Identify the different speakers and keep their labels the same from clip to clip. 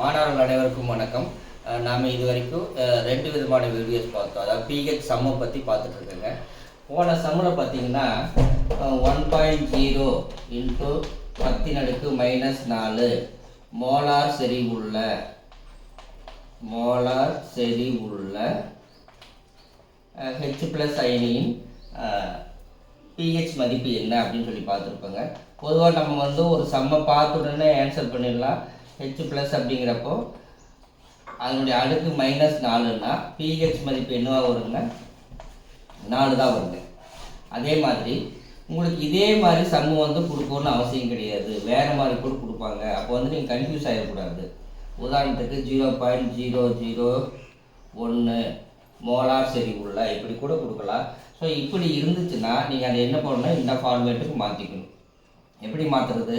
Speaker 1: மாணவர்கள் அனைவருக்கும் வணக்கம். நாம் இது வரைக்கும் ரெண்டு விதமான வீடியோஸ் பார்த்தோம். அதாவது பிஹெச் சம்மை பற்றி பார்த்துட்டு இருக்கேங்க. போன சம்மில் பார்த்தீங்கன்னா 1.0 இன்ட்டு 10⁻⁻4 மோலார் செறிவுள்ள ஹெச் ப்ளஸ் அயனியின் பிஹெச் மதிப்பு என்ன அப்படின்னு சொல்லி பார்த்துருப்போங்க. பொதுவாக நம்ம ஒரு சம்மை பார்த்த உடனே ஆன்சர் பண்ணிடலாம். ஹெச் ப்ளஸ் அப்படிங்கிறப்போ அதனுடைய அடுக்கு -4ன்னா பிஹெச் மதிப்பு என்னவாக வருங்க? 4 தான் வருங்க. அதே மாதிரி உங்களுக்கு இதே மாதிரி சம்மு கொடுக்கணும்னு அவசியம் கிடையாது, வேறு மாதிரி கூட கொடுப்பாங்க. அப்போ நீங்கள் கன்ஃபியூஸ் ஆகிடக்கூடாது. உதாரணத்துக்கு 0.0001 மோலார் செறிவுள்ள இப்படி கூட கொடுக்கலாம். ஸோ இப்படி இருந்துச்சுன்னா நீங்கள் அதை என்ன பண்ணணும், இந்த ஃபார்மேட்டுக்கு மாற்றிக்கணும். எப்படி மாற்றுறது?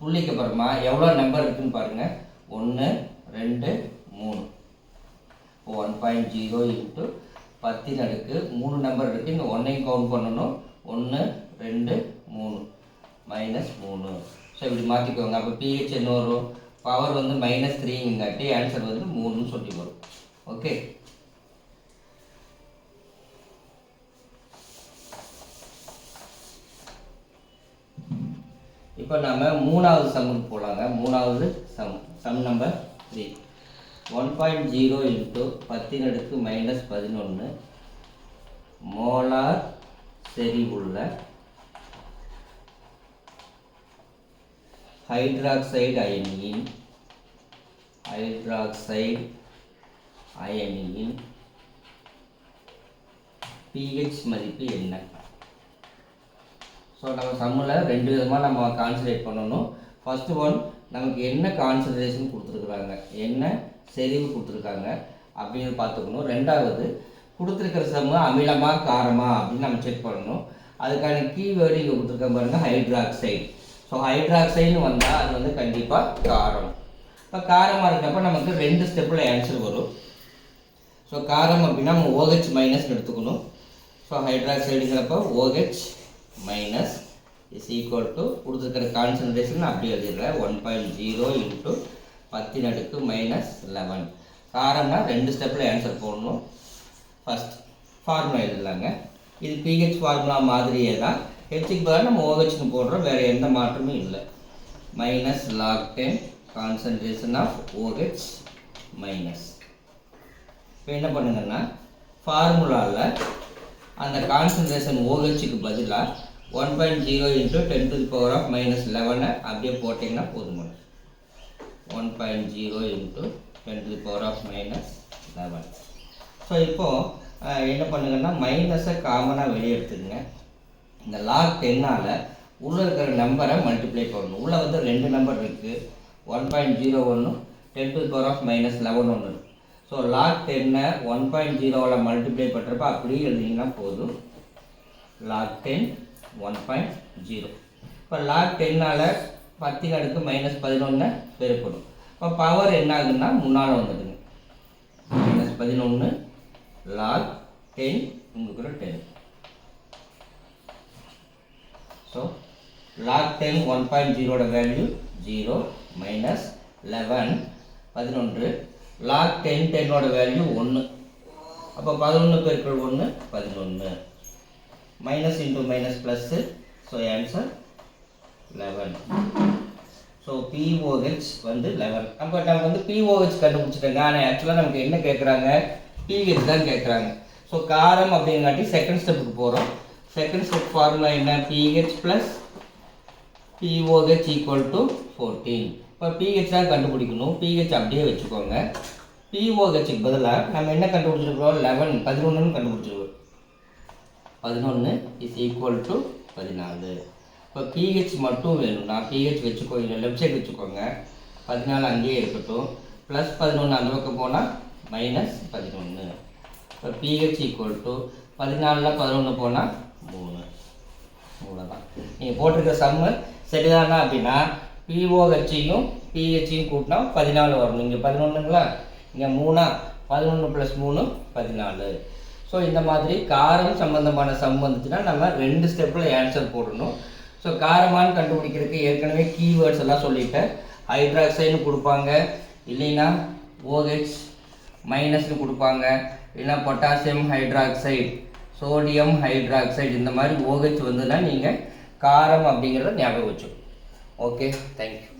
Speaker 1: புள்ளிக்கு அப்புறமா எவ்வளோ நம்பர் இருக்குதுன்னு பாருங்கள். 1 2 3. 1.0 இன்ட்டு 10⁻3 நம்பர் இருக்குது. இந்த 1ஐயும் கவுண்ட் பண்ணணும். 1 2 3 -3. ஸோ இப்படி மாற்றிக்கோங்க. அப்போ பிஹெச் என்ன வரும்? பவர் -3ங்காட்டி ஆன்சர் 3ன்னு சொல்லி வரும். ஓகே. இப்போ நம்ம மூணாவது சம்முக்கு போகலாங்க. மூணாவது சம் நம்பர் 3. 1.0 இன்ட்டு 10⁻11 மோலார் செறிவுள்ள ஹைட்ராக்சைடு அயனியின் பிஹெச் மதிப்பு என்ன? ஸோ நம்ம சம்மில் ரெண்டு விதமாக நம்ம கான்சன்ட்ரேட் பண்ணணும். ஃபஸ்ட்டு ஒன், நமக்கு என்ன கான்சன்ட்ரேஷன் கொடுத்துருக்குறாங்க, என்ன செறிவு கொடுத்துருக்காங்க அப்படின்னு பார்த்துக்கணும். ரெண்டாவது, கொடுத்துருக்கிற சம்மு அமிலமாக காரமா அப்படின்னு நம்ம செக் பண்ணணும். அதுக்கான கீவேர்டு இங்கே கொடுத்துருக்க பாருங்கள், ஹைட்ராக்சைடு. ஸோ ஹைட்ராக்சைடுன்னு வந்தால் அது கண்டிப்பாக காரம். இப்போ காரமாக இருக்கிறப்ப நமக்கு 2 ஸ்டெப்பில் ஆன்சர் வரும். ஸோ காரம் அப்படின்னா நம்ம OH மைனஸ் எடுத்துக்கணும். ஸோ ஹைட்ராக்சைடுங்கிறப்ப OH minus is equal to கொடுத்துருக்கிற கான்சன்ட்ரேஷன் அப்படி எழுதிடுறேன். 1.0 இன்ட்டு 10⁻11. காரம்னா 2 ஸ்டெப்பில் ஆன்சர் போடணும். ஃபஸ்ட் ஃபார்முலா எழுதலாங்க. இது பிஹெச் ஃபார்முலா மாதிரியே தான். ஹெச்சுக்கு பதிலாக நம்ம OHன்னு போடுறோம், வேறு எந்த மாற்றமும் இல்லை. -log10 concentration of OH minus. இப்போ என்ன பண்ணுங்கன்னா, ஃபார்முலாவில் அந்த கான்சன்ட்ரேஷன் OHக்கு பதிலாக 1.0 இன்ட்டு 10⁻11 அப்படியே போட்டிங்கன்னா போதுமான. 1.0 இன்ட்டு 10⁻11. ஸோ இப்போது என்ன பண்ணுங்கன்னா, மைனஸை காமனாக வெளியே எடுத்துக்கங்க. இந்த log 10ஆல் உள்ளே இருக்கிற நம்பரை மல்டிப்ளை பண்ணணும். உள்ளே 2 நம்பர் இருக்குது, 1.01 10⁻11 ஒன்று இருக்குது. ஸோ log 10 1.0 மல்டிப்ளை பண்ணுறப்ப அப்படியே எழுதிங்கன்னா போதும். log 10 1.0. இப்போ log 10ஆல் 10⁻11 பெருக்கணும். இப்போ பவர் என்ன ஆகுதுன்னா முன்னால் வந்துடுங்க. -11 log 10 உங்களுக்கு 10. So log 10 1.0 value 0 -11 11. log 10 value 1. அப்போ 11 பெருக்கல் 1 11. Minus into minus plus. So answer 11. So pOH 11. அப்போ நம்ம பிஓஹெச் கண்டுபிடிச்சிட்டோங்க. ஆனால் ஆக்சுவலாக நமக்கு என்ன கேட்குறாங்க, பிஹெச் தான் கேட்குறாங்க. ஸோ காரம் அப்படிங்காட்டி செகண்ட் ஸ்டெப்புக்கு போகிறோம். செகண்ட் ஸ்டெப் ஃபார்முலா என்ன? PH plus POH equal to 14. இப்போ பிஹெச் தான் கண்டுபிடிக்கணும். பிஹெச் அப்படியே வச்சுக்கோங்க. பிஓஹெச்சுக்கு பதிலாக நம்ம என்ன கண்டுபிடிச்சிருக்கிறோம்? 11 கண்டுபிடிச்சிருக்கோம். 11 இஸ் ஈக்குவல் டு 14. இப்போ பிஹெச் மட்டும் வேணும்னா பிஹெச் வச்சுக்கோங்க, லெஃப்ட் சைடு வச்சுக்கோங்க. 14 அங்கேயே இருக்கட்டும். ப்ளஸ் 11 அந்த பக்கம் போனால் -11. இப்போ பிஹெச் ஈக்குவல் டு 14ல் 11 போனால் 3. தான் நீங்கள் போட்டிருக்க சம்மு சரிதானா அப்படின்னா பிஓஹெச்சையும் பிஹெச்சையும் கூட்டினா 14 வரணும். இங்கே 11ங்களா, இங்கே 3, 11 + 3 14. ஸோ இந்த மாதிரி காரம் சம்மந்தமான சம் வந்துச்சுன்னா நம்ம 2 ஸ்டெப்பில் ஆன்சர் போடணும். ஸோ காரமானு கண்டுபிடிக்கிறதுக்கு ஏற்கனவே கீவேர்ட்ஸ் எல்லாம் சொல்லிட்டேன். ஹைட்ராக்சைடுன்னு கொடுப்பாங்க, இல்லைன்னா OH மைனஸ்னு கொடுப்பாங்க, இல்லைன்னா பொட்டாசியம் ஹைட்ராக்சைடு, சோடியம் ஹைட்ராக்சைடு, இந்த மாதிரி OH வந்துன்னா நீங்கள் காரம் அப்படிங்கிறத ஞாபகம் வச்சுக்கணும். Okay, thank you.